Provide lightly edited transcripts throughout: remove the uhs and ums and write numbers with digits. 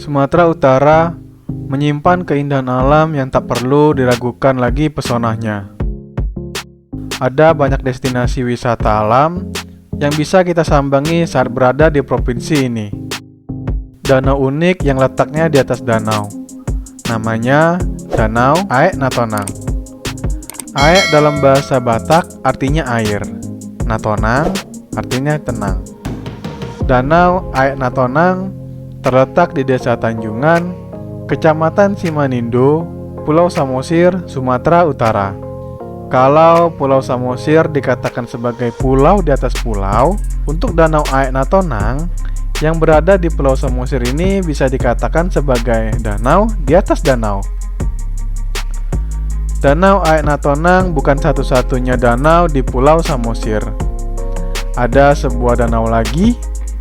Sumatera Utara menyimpan keindahan alam yang tak perlu diragukan lagi pesonanya. Ada banyak destinasi wisata alam yang bisa kita sambangi saat berada di provinsi ini. Danau unik yang letaknya di atas danau. Namanya Danau Aek Natonang. Aek dalam bahasa Batak artinya air. Natonang artinya tenang. Danau Aek Natonang terletak di Desa Tanjungan, Kecamatan Simanindo, Pulau Samosir, Sumatera Utara. Kalau Pulau Samosir dikatakan sebagai pulau di atas pulau, untuk Danau Aek Natonang yang berada di Pulau Samosir ini bisa dikatakan sebagai danau di atas danau. Danau Aek Natonang bukan satu-satunya danau di Pulau Samosir. Ada sebuah danau lagi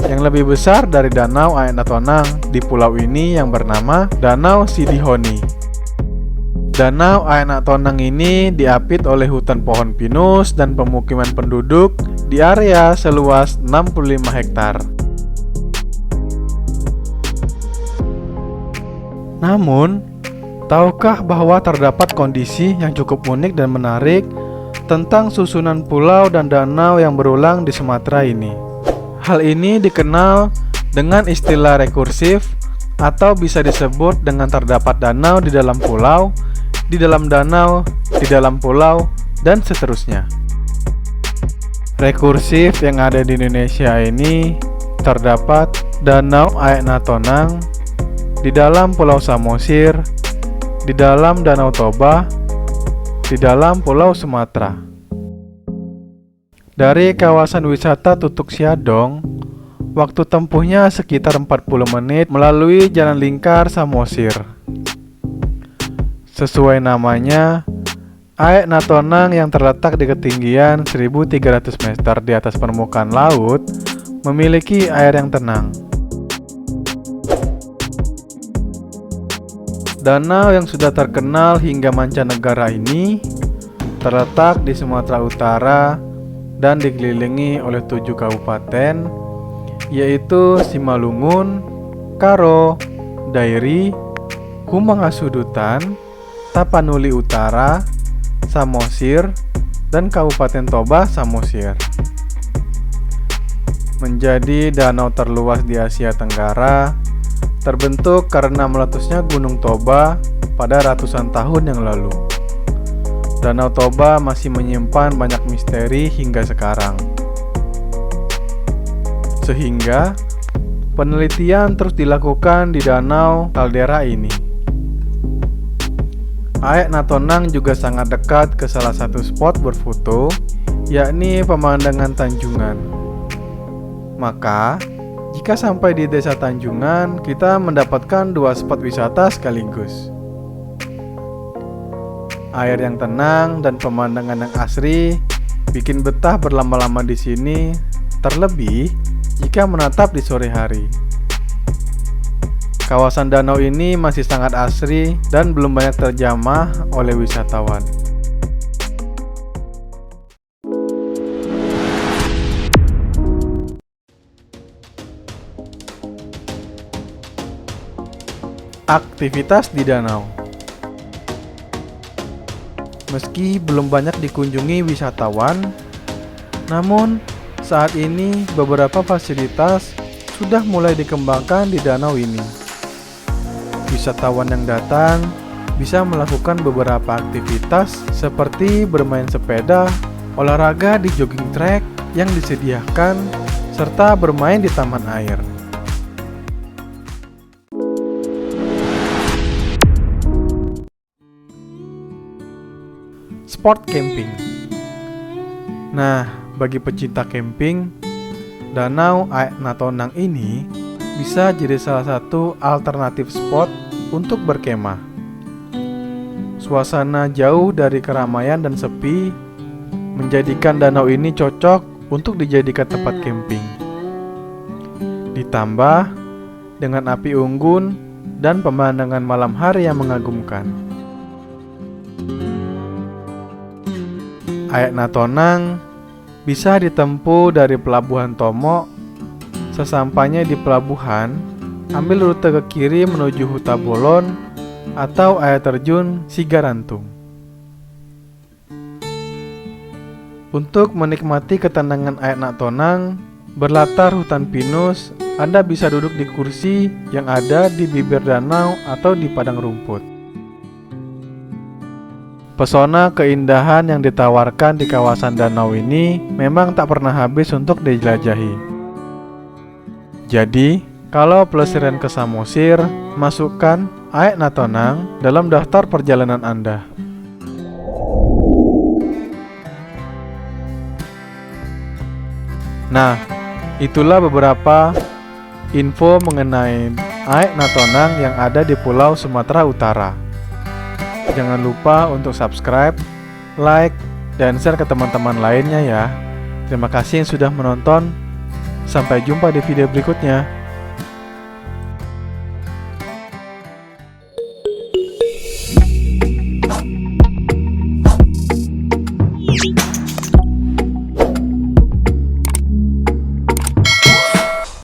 yang lebih besar dari Danau Aek Natonang di pulau ini yang bernama Danau Sidihoni. Danau Aek Natonang ini diapit oleh hutan pohon pinus dan pemukiman penduduk di area seluas 65 hektar. Namun, tahukah bahwa terdapat kondisi yang cukup unik dan menarik tentang susunan pulau dan danau yang berulang di Sumatera ini? Hal ini dikenal dengan istilah rekursif atau bisa disebut dengan terdapat danau di dalam pulau, di dalam danau, di dalam pulau, dan seterusnya. Rekursif yang ada di Indonesia ini terdapat Danau Aek Natonang, di dalam Pulau Samosir, di dalam Danau Toba, di dalam Pulau Sumatera. Dari kawasan wisata Tutuk Siadong, waktu tempuhnya sekitar 40 menit melalui jalan lingkar Samosir. Sesuai namanya, Aek Natonang yang terletak di ketinggian 1300 meter di atas permukaan laut memiliki air yang tenang. Danau yang sudah terkenal hingga mancanegara ini terletak di Sumatera Utara dan dikelilingi oleh 7 kabupaten, yaitu Simalungun, Karo, Dairi, Kumang Asudutan, Tapanuli Utara, Samosir, dan Kabupaten Toba Samosir. Menjadi danau terluas di Asia Tenggara, terbentuk karena meletusnya Gunung Toba pada ratusan tahun yang lalu. Danau Toba masih menyimpan banyak misteri hingga sekarang. Sehingga penelitian terus dilakukan di danau kaldera ini. Aek Natonang juga sangat dekat ke salah satu spot berfoto, yakni pemandangan Tanjungan. Maka, jika sampai di Desa Tanjungan, kita mendapatkan 2 spot wisata sekaligus. Air yang tenang dan pemandangan yang asri bikin betah berlama-lama di sini, terlebih jika menatap di sore hari. Kawasan danau ini masih sangat asri dan belum banyak terjamah oleh wisatawan. Aktivitas di danau. Meski belum banyak dikunjungi wisatawan, namun saat ini beberapa fasilitas sudah mulai dikembangkan di danau ini. Wisatawan yang datang bisa melakukan beberapa aktivitas seperti bermain sepeda, olahraga di jogging track yang disediakan, serta bermain di taman air. Sport camping. Nah, bagi pecinta camping, Danau Aek Natonang ini bisa jadi salah satu alternatif spot untuk berkemah. Suasana jauh dari keramaian dan sepi menjadikan danau ini cocok untuk dijadikan tempat camping. Ditambah dengan api unggun dan pemandangan malam hari yang mengagumkan. Aek Natonang bisa ditempuh dari Pelabuhan Tomok. Sesampainya di pelabuhan, ambil rute ke kiri menuju Huta Bolon atau air terjun Sigarantung. Untuk menikmati ketenangan air Naktonang berlatar hutan pinus, Anda bisa duduk di kursi yang ada di bibir danau atau di padang rumput. Pesona keindahan yang ditawarkan di kawasan danau ini memang tak pernah habis untuk dijelajahi. Jadi, kalau pelesiran ke Samosir, masukkan Aek Naktonang dalam daftar perjalanan Anda. Nah, itulah beberapa info mengenai Aek Naktonang yang ada di Pulau Sumatera Utara. Jangan lupa untuk subscribe, like, dan share ke teman-teman lainnya ya. Terima kasih yang sudah menonton. Sampai jumpa di video berikutnya.